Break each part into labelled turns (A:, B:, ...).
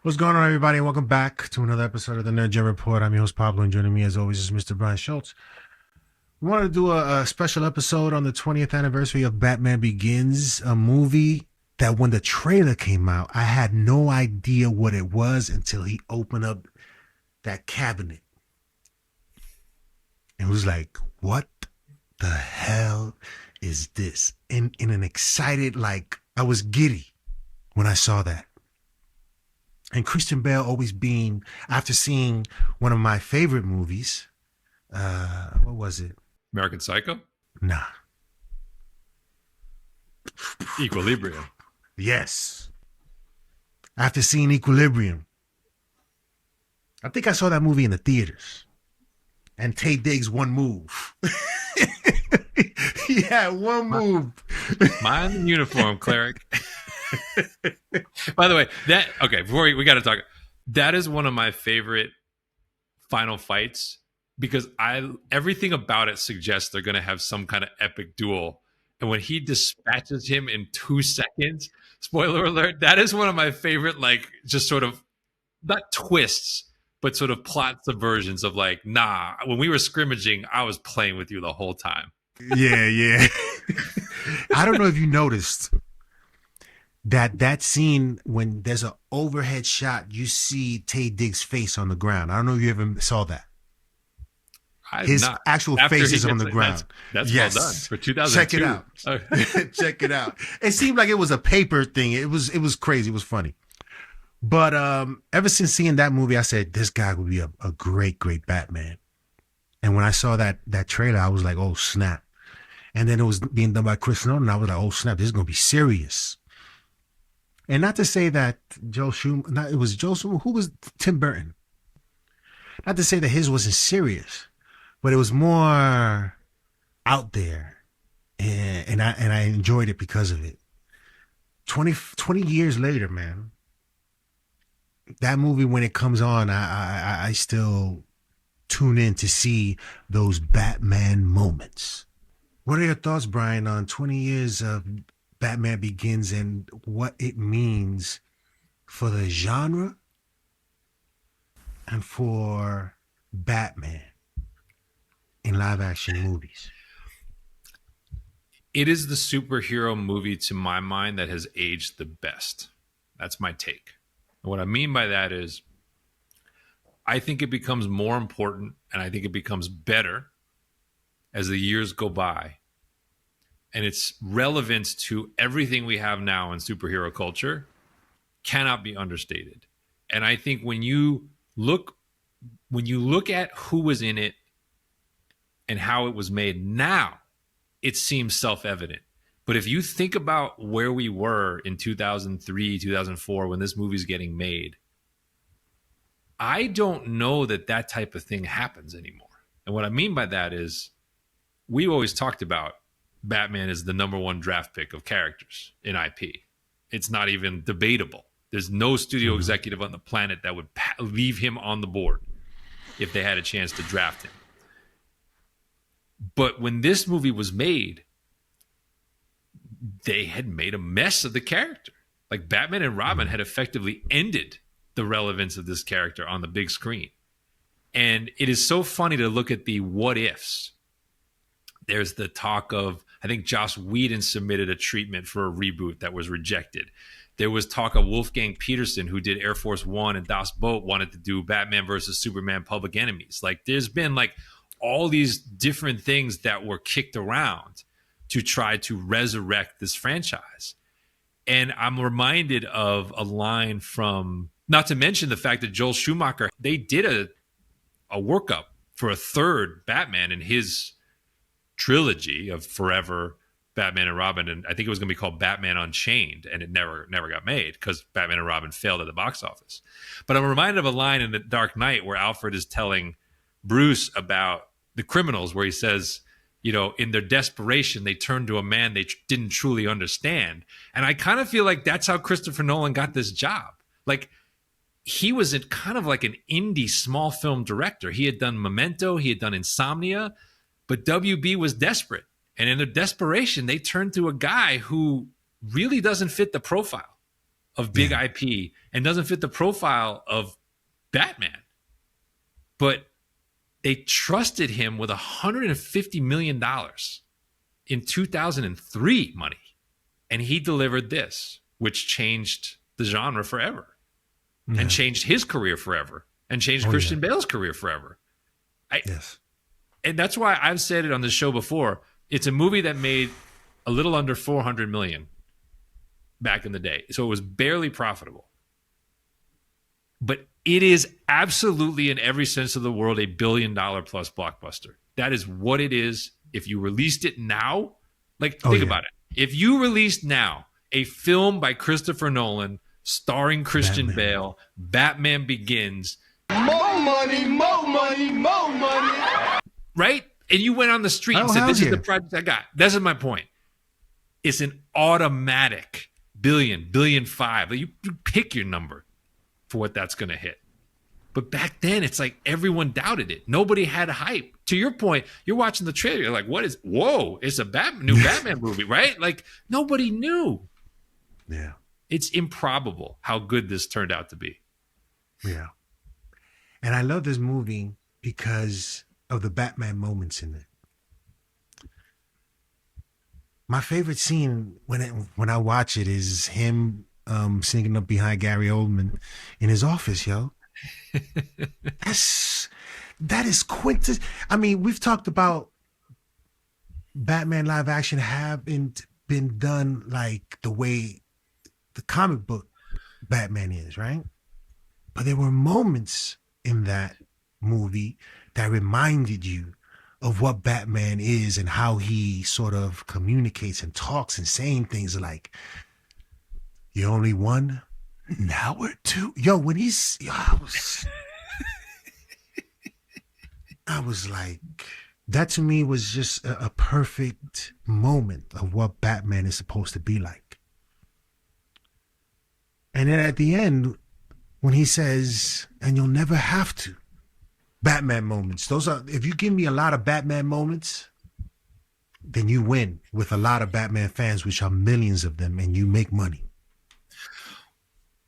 A: What's going on, everybody? Welcome back to another episode of the Nerd Gen Report. I'm your host, Pablo, and joining me, as always, is Mr. Brian Schultz. We wanted to do a special episode on the 20th anniversary of Batman Begins, a movie that when the trailer came out, I had no idea what it was until he opened up that cabinet. And was like, what the hell is this? In an excited, like, I was giddy when I saw that. And Christian Bale always being, after seeing one of my favorite movies, what was it?
B: American Psycho?
A: Nah.
B: Equilibrium.
A: Yes. After seeing Equilibrium. I think I saw that movie in the theaters. And Taye Diggs, one move. Yeah, one move.
B: Mine in uniform, cleric. By the way, before we got to talk. That is one of my favorite final fights because everything about it suggests they're going to have some kind of epic duel. And when he dispatches him in 2 seconds, spoiler alert, that is one of my favorite, like, just sort of not twists, but sort of plot subversions of like, nah, when we were scrimmaging, I was playing with you the whole time.
A: Yeah. I don't know if you noticed that scene when there's an overhead shot, you see Taye Diggs' face on the ground. I don't know if you ever saw that. His actual face is on the ground.
B: That's yes. Well done for 2002.
A: Check it out. Check it out. It seemed like it was a paper thing. It was crazy. It was funny. But ever since seeing that movie, I said this guy would be a great Batman. And when I saw that trailer, I was like, oh snap. And then it was being done by Chris Nolan. I was like, oh snap, this is gonna be serious. And not to say that Joe Schumacher, it was Joe Schumacher, who was Tim Burton. Not to say that his wasn't serious, but it was more out there. And I enjoyed it because of it. 20 years later, man, that movie, when it comes on, I still tune in to see those Batman moments. What are your thoughts, Brian, on 20 years of Batman Begins and what it means for the genre and for Batman in live action movies?
B: It is the superhero movie, to my mind, that has aged the best. That's my take. And what I mean by that is I think it becomes more important and I think it becomes better as the years go by. And its relevance to everything we have now in superhero culture cannot be understated. And I think when you look at who was in it and how it was made now, it seems self-evident. But if you think about where we were in 2003, 2004, when this movie's getting made, I don't know that type of thing happens anymore. And what I mean by that is we always talked about Batman is the number one draft pick of characters in IP. It's not even debatable. There's no studio executive on the planet that would leave him on the board if they had a chance to draft him. But when this movie was made, they had made a mess of the character. Like Batman and Robin had effectively ended the relevance of this character on the big screen. And it is so funny to look at the what ifs. There's the talk of, I think Joss Whedon submitted a treatment for a reboot that was rejected. There was talk of Wolfgang Peterson, who did Air Force One and Das Boot, wanted to do Batman versus Superman Public Enemies. Like there's been like all these different things that were kicked around to try to resurrect this franchise. And I'm reminded of a line from, not to mention the fact that Joel Schumacher, they did a workup for a third Batman in his trilogy of Forever, Batman and Robin, and I think it was going to be called Batman Unchained, and it never got made because Batman and Robin failed at the box office. But I'm reminded of a line in The Dark Knight where Alfred is telling Bruce about the criminals, where he says, you know, in their desperation, they turned to a man they didn't truly understand. And I kind of feel like that's how Christopher Nolan got this job. Like, he was kind of like an indie small film director. He had done Memento, he had done Insomnia, but WB was desperate. And in their desperation, they turned to a guy who really doesn't fit the profile. of big IP and doesn't fit the profile of Batman. But they trusted him with $150 million in 2003 money. And he delivered this, which changed the genre forever and changed his career forever and changed Christian Bale's career forever. And that's why I've said it on this show before. It's a movie that made a little under 400 million back in the day. So it was barely profitable. But it is absolutely, in every sense of the word, a $1 billion plus blockbuster. That is what it is. If you released it now, think about it. If you released now a film by Christopher Nolan starring Christian Bale, Batman Begins.
C: More money, more money, more money.
B: Right? And you went on the street and said, this is the project I got. This is my point. It's an automatic $1 billion, $1.5 billion. You pick your number for what that's going to hit. But back then, it's like everyone doubted it. Nobody had hype. To your point, you're watching the trailer. You're like, whoa, it's a new Batman movie, right? Like, nobody knew.
A: Yeah.
B: It's improbable how good this turned out to be.
A: Yeah. And I love this movie because of the Batman moments in it. My favorite scene when I watch it is him sneaking up behind Gary Oldman in his office, yo. That is quintessential. I mean, we've talked about Batman live action haven't been done like the way the comic book Batman is, right? But there were moments in that movie that reminded you of what Batman is and how he sort of communicates and talks and saying things like, "You're only one, now we're two." Yo, when I was like, that to me was just a perfect moment of what Batman is supposed to be like. And then at the end, when he says, "And you'll never have to," Batman moments. Those are, if you give me a lot of Batman moments, then you win with a lot of Batman fans, which are millions of them, and you make money.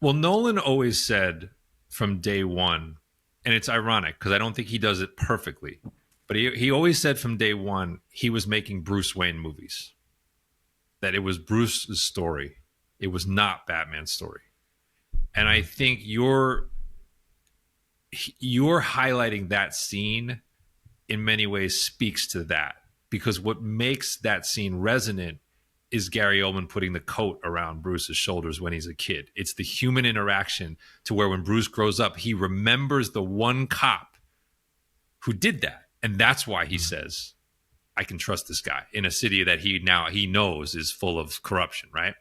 B: Well, Nolan always said from day one, and it's ironic because I don't think he does it perfectly, but he always said from day one he was making Bruce Wayne movies, that it was Bruce's story. It was not Batman's story. And I think you're highlighting that scene in many ways speaks to that, because what makes that scene resonant is Gary Oldman putting the coat around Bruce's shoulders when he's a kid. It's the human interaction to where when Bruce grows up, he remembers the one cop who did that. And that's why he says, I can trust this guy in a city that he knows is full of corruption, right?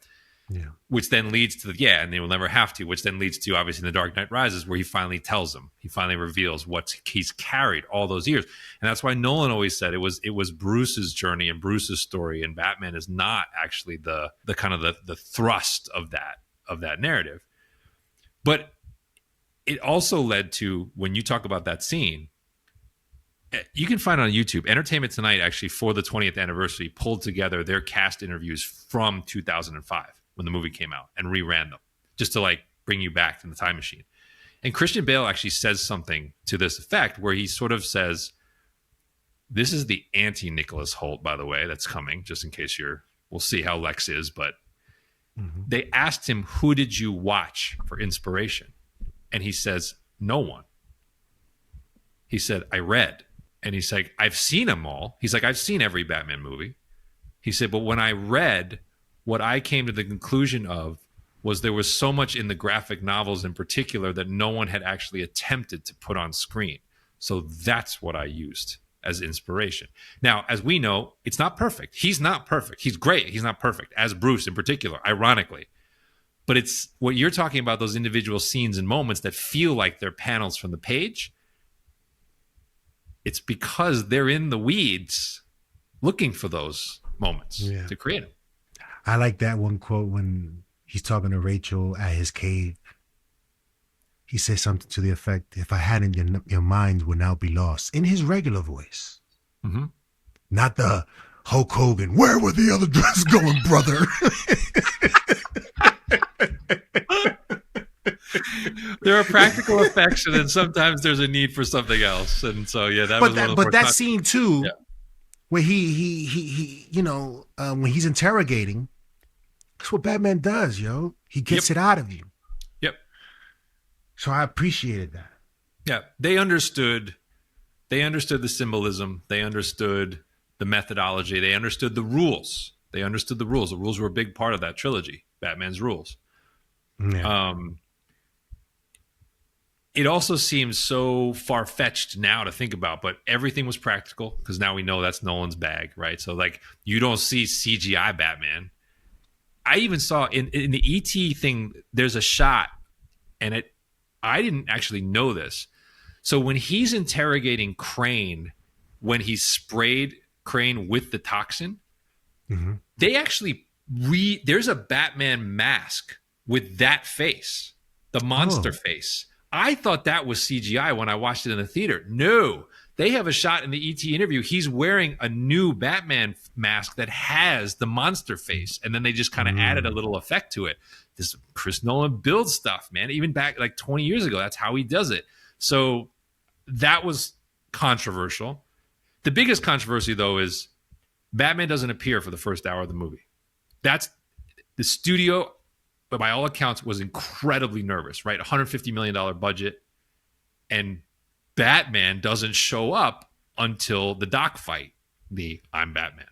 B: Yeah. Which then leads to and they will never have to, which then leads to obviously in The Dark Knight Rises, where he finally tells him, he finally reveals what he's carried all those years. And that's why Nolan always said it was Bruce's journey and Bruce's story, and Batman is not actually the kind of the thrust of that narrative. But it also led to, when you talk about that scene, you can find on YouTube, Entertainment Tonight actually for the 20th anniversary pulled together their cast interviews from 2005 when the movie came out and reran them, just to bring you back to the time machine. And Christian Bale actually says something to this effect, where he sort of says, this is the anti-Nicholas Hoult, by the way, that's coming, just in case we'll see how Lex is, but they asked him, who did you watch for inspiration? And he says, no one. He said, I read. And he's like, I've seen them all. He's like, I've seen every Batman movie. He said, but when I read, what I came to the conclusion of was there was so much in the graphic novels in particular that no one had actually attempted to put on screen. So that's what I used as inspiration. Now, as we know, it's not perfect. He's not perfect. He's great. He's not perfect, as Bruce in particular, ironically. But it's what you're talking about, those individual scenes and moments that feel like they're panels from the page. It's because they're in the weeds looking for those moments to create them.
A: I like that one quote when he's talking to Rachel at his cave. He says something to the effect, if I hadn't, your mind would now be lost, in his regular voice. Mm-hmm. Not the Hulk Hogan, where were the other drugs going, brother?
B: There are practical effects, and then sometimes there's a need for something else. And so, yeah, that was one of the
A: but that scene too,
B: Yeah.
A: where he when he's interrogating, that's what Batman does, yo. He gets it out of you.
B: Yep.
A: So I appreciated that.
B: Yeah, they understood the symbolism. They understood the methodology. They understood the rules. The rules were a big part of that trilogy, Batman's rules.
A: Yeah.
B: It also seems so far-fetched now to think about, but everything was practical because now we know that's Nolan's bag, right? So, like, you don't see CGI Batman. I even saw in the ET thing, there's a shot, and I didn't actually know this. So when he's interrogating Crane, when he sprayed Crane with the toxin, they actually there's a Batman mask with that face, the monster face. I thought that was CGI when I watched it in the theater. No, they have a shot in the ET interview. He's wearing a new Batman mask that has the monster face, and then they just kind of added a little effect to it. This Chris Nolan builds stuff, man. Even back like 20 years ago, that's how he does it. So that was controversial. The biggest controversy, though, is Batman doesn't appear for the first hour of the movie. That's the studio, but by all accounts, was incredibly nervous, right? $150 million budget, and Batman doesn't show up until the dock fight, the I'm Batman.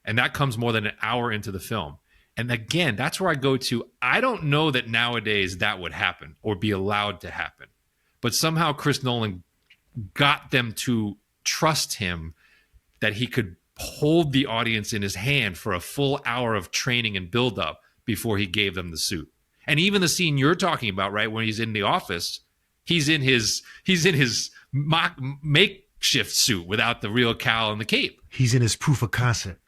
B: And that comes more than an hour into the film. And again, that's where I go to, I don't know that nowadays that would happen or be allowed to happen. But somehow Chris Nolan got them to trust him that he could hold the audience in his hand for a full hour of training and build-up before he gave them the suit. And even the scene you're talking about, right, when he's in the office, he's in his mock makeshift suit without the real cowl and the cape.
A: He's in his proof of concept.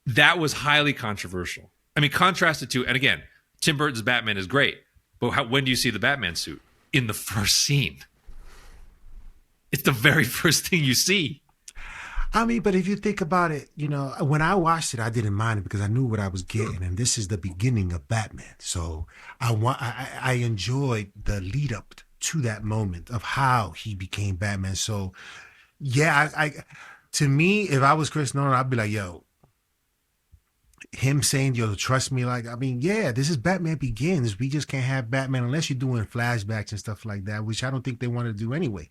B: That was highly controversial. I mean, contrasted to, and again, Tim Burton's Batman is great, but when do you see the Batman suit? In the first scene. It's the very first thing you see.
A: I mean, but if you think about it, when I watched it, I didn't mind it because I knew what I was getting, and this is the beginning of Batman. So I enjoyed the lead up to that moment of how he became Batman. So yeah, to me, if I was Chris Nolan, I'd be like, yo, him saying, yo, trust me, like, I mean, yeah, this is Batman Begins. We just can't have Batman unless you're doing flashbacks and stuff like that, which I don't think they want to do anyway.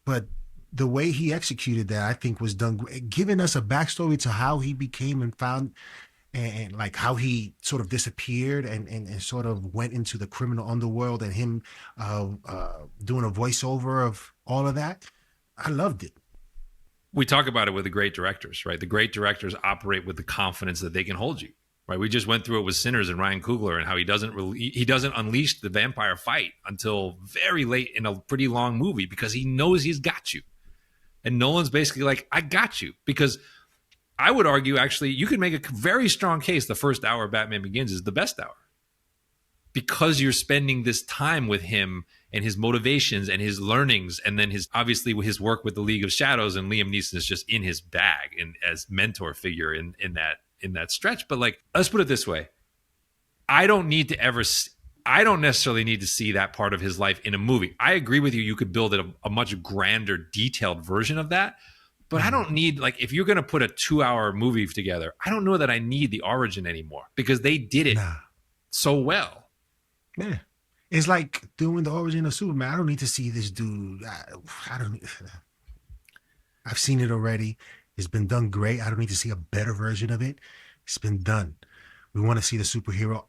A: But the way he executed that, I think, was done great, giving us a backstory to how he became and found, and like how he sort of disappeared and sort of went into the criminal underworld, and him doing a voiceover of all of that. I loved it.
B: We talk about it with the great directors, right? The great directors operate with the confidence that they can hold you, right? We just went through it with Sinners and Ryan Coogler, and how he doesn't unleash the vampire fight until very late in a pretty long movie because he knows he's got you. And Nolan's basically like, I got you. Because I would argue, actually, you could make a very strong case the first hour of Batman Begins is the best hour. Because you're spending this time with him and his motivations and his learnings, and then obviously his work with the League of Shadows, and Liam Neeson is just in his bag and as mentor figure in that stretch. But like, let's put it this way. I don't necessarily need to see that part of his life in a movie. I agree with you. You could build a much grander, detailed version of that. But I don't need, like, if you're going to put a 2-hour movie together, I don't know that I need the origin anymore because they did it so well.
A: Yeah. It's like doing the origin of Superman. I don't need to see this dude. I've seen it already. It's been done great. I don't need to see a better version of it. It's been done. We want to see the superhero.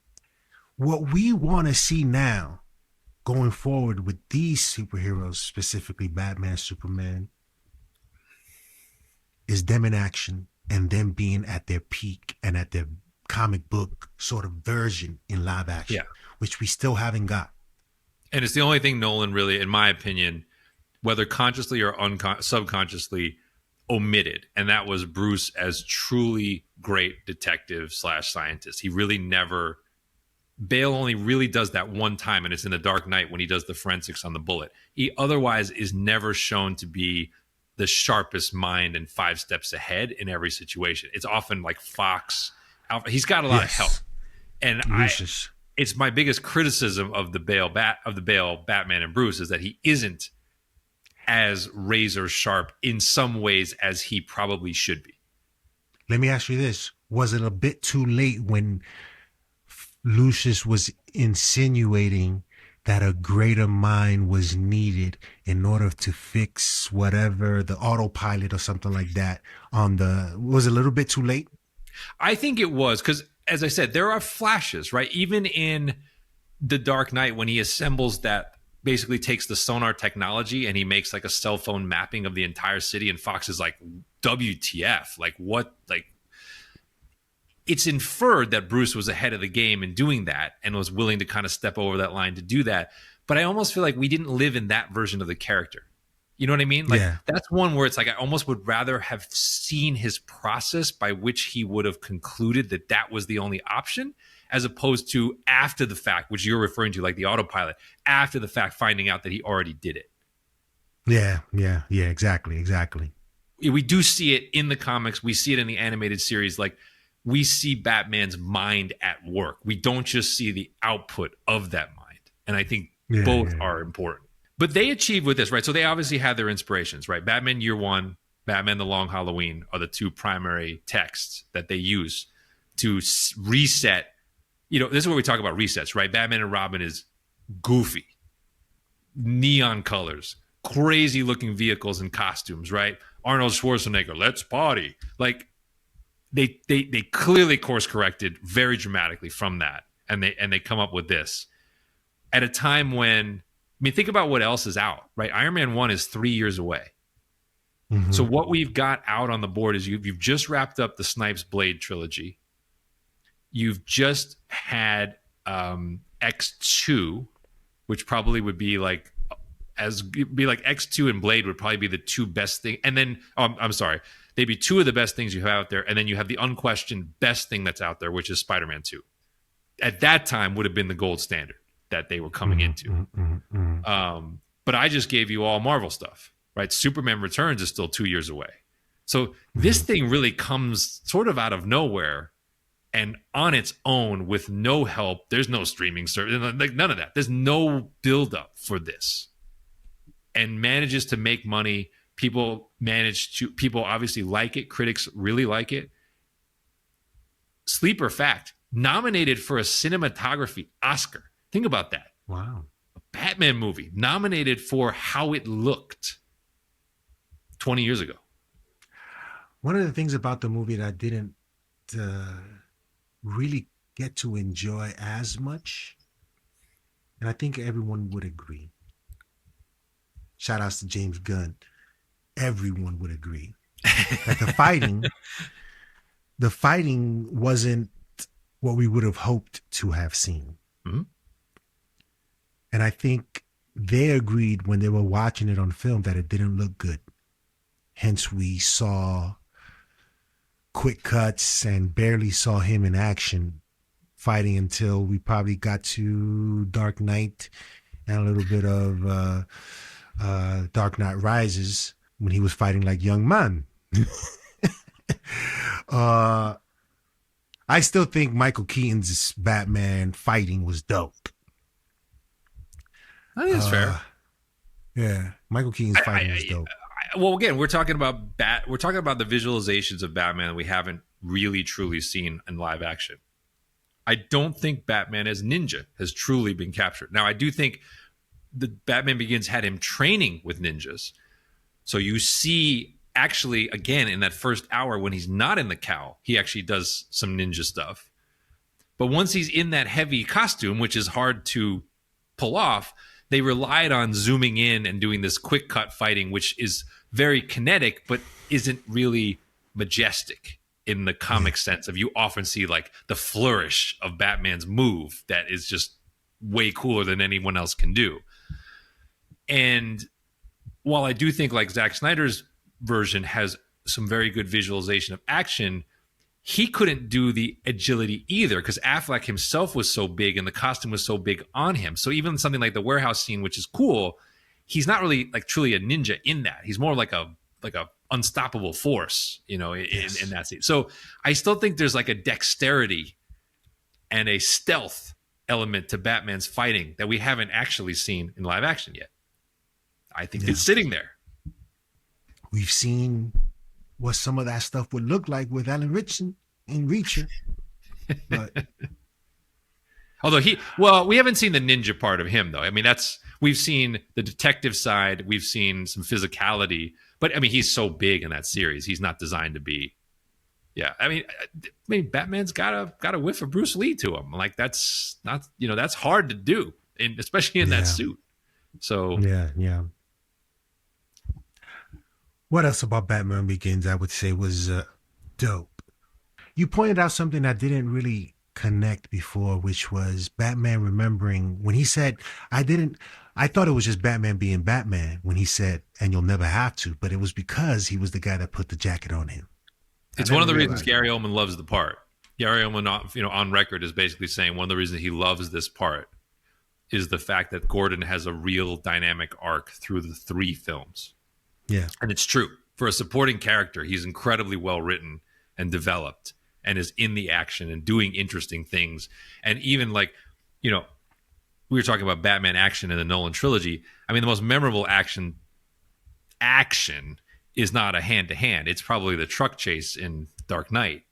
A: What we want to see now, going forward with these superheroes, specifically Batman, Superman, is them in action and them being at their peak and at their comic book sort of version in live action, which we still haven't got.
B: And it's the only thing Nolan really, in my opinion, whether consciously or subconsciously, omitted. And that was Bruce as truly great detective / scientist. He really never... Bale only really does that one time, and it's in The Dark Knight when he does the forensics on the bullet. He otherwise is never shown to be the sharpest mind and 5 steps ahead in every situation. It's often like Fox. Alpha. He's got a lot of help. And
A: Lucius.
B: it's my biggest criticism of the Bale Batman and Bruce is that he isn't as razor sharp in some ways as he probably should be.
A: Let me ask you this. Was it a bit too late when Lucius was insinuating that a greater mind was needed in order to fix whatever, the autopilot or something like that was it a little bit too late?
B: I think it was, because as I said, there are flashes, right? Even in The Dark Knight, when he assembles that, basically takes the sonar technology and he makes like a cell phone mapping of the entire city, and Fox is like, WTF? Like what? Like, it's inferred that Bruce was ahead of the game in doing that and was willing to kind of step over that line to do that. But I almost feel like we didn't live in that version of the character. You know what I mean? Like, that's one where it's like, I almost would rather have seen his process by which he would have concluded that that was the only option, as opposed to after the fact, which you're referring to, like the autopilot, after the fact, finding out that he already did it.
A: Yeah, exactly.
B: We do see it in the comics. We see it in the animated series. Like, we see Batman's mind at work. We don't just see the output of that mind. And I think both are important. But they achieve with this, right? So they obviously had their inspirations, right? Batman Year One, Batman The Long Halloween are the two primary texts that they use to reset. You know, this is where we talk about resets, right? Batman and Robin is goofy, neon colors, crazy looking vehicles and costumes, right? Arnold Schwarzenegger, let's party. Like, they clearly course corrected very dramatically from that, and they come up with this at a time when, I mean, think about what else is out, right? Iron Man 1 is 3 years away. Mm-hmm. So what we've got out on the board is you've just wrapped up the Snipes Blade trilogy. You've just had X2, which probably would be like X2 and Blade would probably be the two best things. And then, I'm sorry, they'd be two of the best things you have out there. And then you have the unquestioned best thing that's out there, which is Spider-Man 2. At that time would have been the gold standard that they were coming into. But I just gave you all Marvel stuff, right? Superman Returns is still 2 years away. So this thing really comes sort of out of nowhere and on its own with no help. There's no streaming service, like none of that. There's no buildup for this, and manages to make money. People obviously like it. Critics really like it. Sleeper fact, nominated for a cinematography Oscar. Think about that.
A: Wow.
B: A Batman movie nominated for how it looked 20 years ago.
A: One of the things about the movie that I didn't really get to enjoy as much, and I think everyone would agree, shout outs to James Gunn, everyone would agree that the fighting wasn't what we would have hoped to have seen. Mm-hmm. And I think they agreed when they were watching it on film that it didn't look good. Hence, we saw quick cuts and barely saw him in action fighting until we probably got to Dark Knight and a little bit of Dark Knight Rises when he was fighting like young man. I still think Michael Keaton's Batman fighting was dope.
B: I think that's fair.
A: Yeah, Michael Keaton's fighting was dope.
B: Well, again, we're talking about we're talking about the visualizations of Batman that we haven't really truly seen in live action. I don't think Batman as Ninja has truly been captured. Now, I do think the Batman Begins had him training with ninjas. So you see, actually, again, in that first hour when he's not in the cowl, he actually does some ninja stuff. But once he's in that heavy costume, which is hard to pull off, they relied on zooming in and doing this quick cut fighting, which is very kinetic, but isn't really majestic in the comic sense of, you often see like the flourish of Batman's move that is just way cooler than anyone else can do. And while I do think like Zack Snyder's version has some very good visualization of action, he couldn't do the agility either because Affleck himself was so big and the costume was so big on him. So even something like the warehouse scene, which is cool, he's not really like truly a ninja in that. He's more like a unstoppable force, you know, in that scene. So I still think there's like a dexterity and a stealth element to Batman's fighting that we haven't actually seen in live action yet. I think it's sitting there.
A: We've seen what some of that stuff would look like with Alan Ritchson in Reacher. But
B: Although we haven't seen the ninja part of him though. I mean, we've seen the detective side, we've seen some physicality, but I mean, he's so big in that series. He's not designed to be. Yeah, I mean, Batman's got a whiff of Bruce Lee to him. Like that's not, that's hard to do, especially in that suit. So
A: yeah. What else about Batman Begins? I would say was dope. You pointed out something I didn't really connect before, which was Batman remembering when he said, I thought it was just Batman being Batman when he said, and you'll never have to, but it was because he was the guy that put the jacket on him.
B: It's one of the reasons Gary Oldman loves the part. Gary Oldman, on record, is basically saying one of the reasons he loves this part is the fact that Gordon has a real dynamic arc through the 3 films.
A: Yeah.
B: And it's true. For a supporting character, he's incredibly well written and developed and is in the action and doing interesting things. And even we were talking about Batman action in the Nolan trilogy. I mean, the most memorable action is not a hand-to-hand. It's probably the truck chase in Dark Knight.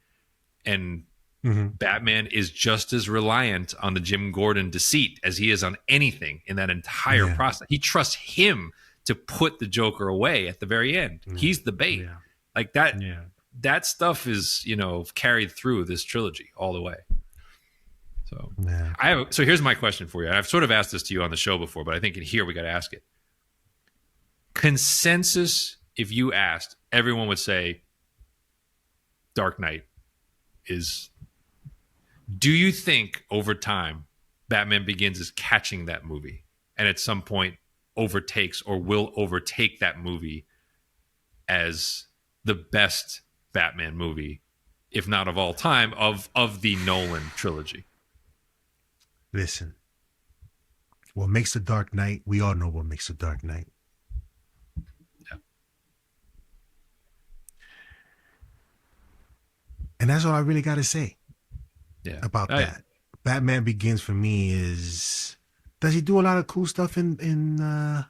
B: And Batman is just as reliant on the Jim Gordon deceit as he is on anything in that entire process. He trusts him to put the Joker away at the very end. He's the bait. Yeah. Like that. Yeah. That stuff is, carried through this trilogy all the way. So so here's my question for you. I've sort of asked this to you on the show before, but I think in here we got to ask it. Consensus, if you asked, everyone would say Dark Knight is. Do you think over time Batman Begins is catching that movie and at some point overtakes or will overtake that movie as the best Batman movie, if not of all time, of the Nolan trilogy?
A: Listen, what makes the Dark Knight, we all know what makes the Dark Knight.
B: Yeah.
A: And that's all I really got to say about that.
B: Yeah.
A: Batman Begins for me is, does he do a lot of cool stuff in the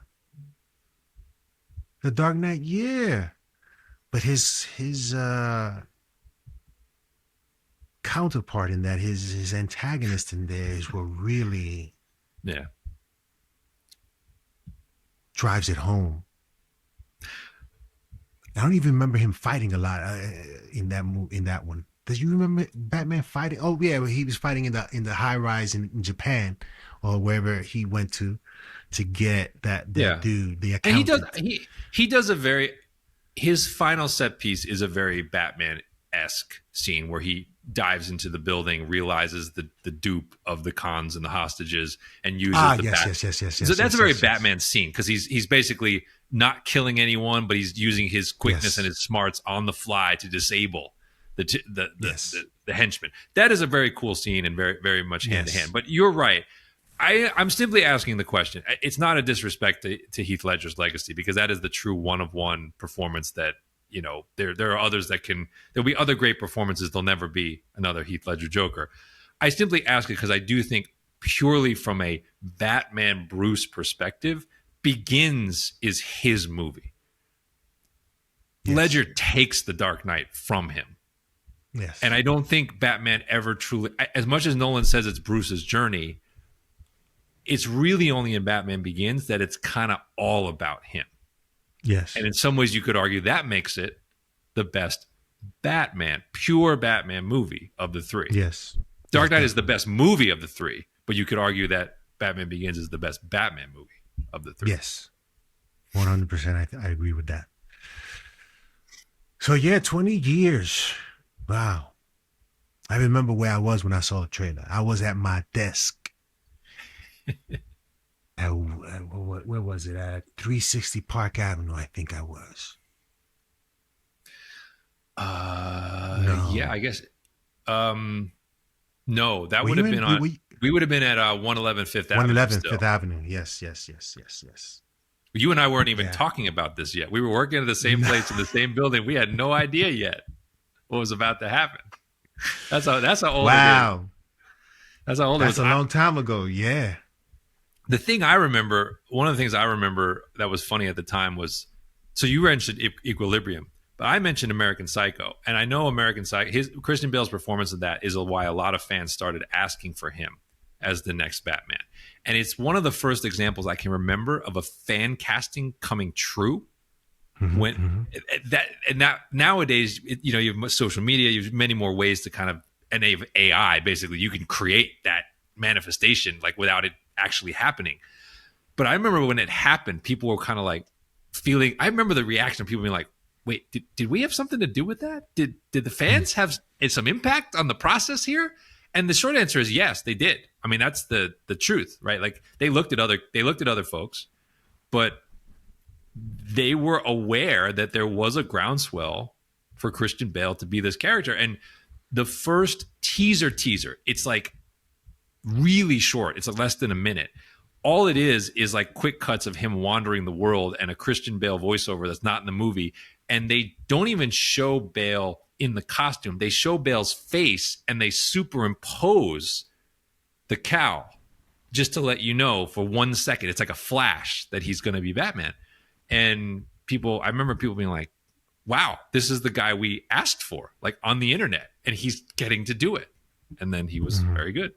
A: Dark Knight? Yeah. But his counterpart in that, his antagonist in there is what really drives it home. I don't even remember him fighting a lot in that one. Does you remember Batman fighting? Oh yeah, he was fighting in the high rise in Japan or wherever he went to get that dude, the accountant.
B: And he does his final set piece is a very Batman-esque scene where he dives into the building, realizes the dupe of the cons and the hostages, and uses
A: yes.
B: So that's a very Batman scene because he's basically not killing anyone, but he's using his quickness and his smarts on the fly to disable the henchman. That is a very cool scene and very, very much hand to hand. But you're right. I'm simply asking the question. It's not a disrespect to Heath Ledger's legacy because that is the true one-of-one performance that, there are others there'll be other great performances. There'll never be another Heath Ledger Joker. I simply ask it because I do think purely from a Batman Bruce perspective, Begins is his movie. Yes. Ledger takes the Dark Knight from him.
A: Yes.
B: And I don't think Batman ever truly, as much as Nolan says it's Bruce's journey, it's really only in Batman Begins that it's kind of all about him.
A: Yes.
B: And in some ways you could argue that makes it the best pure Batman movie of the 3.
A: Yes.
B: Dark Knight is the best movie of the 3, but you could argue that Batman Begins is the best Batman movie of the 3.
A: Yes. 100%. I agree with that. So 20 years. Wow. I remember where I was when I saw the trailer. I was at my desk. Where was it? At 360 Park Avenue, I think I was.
B: No. Yeah, I guess. No, that would have been on. We would have been at 111 Fifth Avenue.
A: 111 Fifth Avenue. Yes.
B: You and I weren't even talking about this yet. We were working at the same place in the same building. We had no idea yet what was about to happen. That's how old it is. That's how old it was.
A: That's a long time ago. Yeah.
B: The thing I remember, one of the things I remember that was funny at the time was, so you mentioned Equilibrium, but I mentioned American Psycho, and I know American Psycho, Christian Bale's performance of that is why a lot of fans started asking for him as the next Batman. And it's one of the first examples I can remember of a fan casting coming true. When that nowadays, you have social media, you have many more ways to kind of, and they have AI, basically you can create that manifestation like without it actually happening. But I remember when it happened, people were kind of like feeling, I remember the reaction of people being like, wait, did we have something to do with that? Did the fans have some impact on the process here? And the short answer is yes, they did. I mean, that's the truth, right? Like they looked at other folks, but they were aware that there was a groundswell for Christian Bale to be this character. And the first teaser, it's like really short. It's less than a minute. All it is like quick cuts of him wandering the world and a Christian Bale voiceover that's not in the movie. And they don't even show Bale in the costume. They show Bale's face and they superimpose the cowl just to let you know for 1 second. It's like a flash that he's going to be Batman. And I remember people being like, wow, this is the guy we asked for, like on the internet, and he's getting to do it. And then he was very good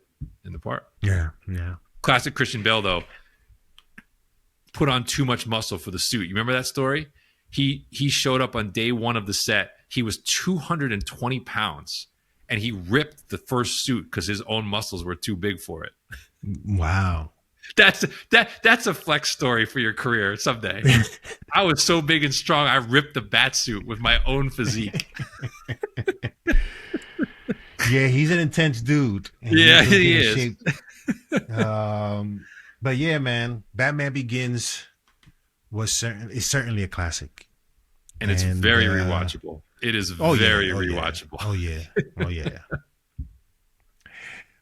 B: in the part.
A: Yeah.
B: Classic Christian Bale, though, put on too much muscle for the suit. You remember that story? He showed up on day one of the set. He was 220 pounds, and he ripped the first suit because his own muscles were too big for it.
A: Wow.
B: That's a flex story for your career someday. I was so big and strong, I ripped the bat suit with my own physique.
A: Yeah, he's an intense dude.
B: Yeah, he is.
A: But yeah, man, Batman Begins is certainly a classic,
B: and it's very rewatchable. It is very rewatchable.
A: Oh yeah.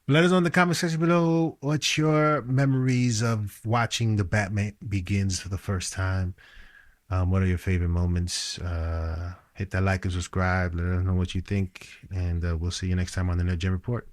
A: Let us know in the comment section below what's your memories of watching the Batman Begins for the first time. What are your favorite moments? Hit that like and subscribe. Let us know what you think, and we'll see you next time on the Nerd Gen Report.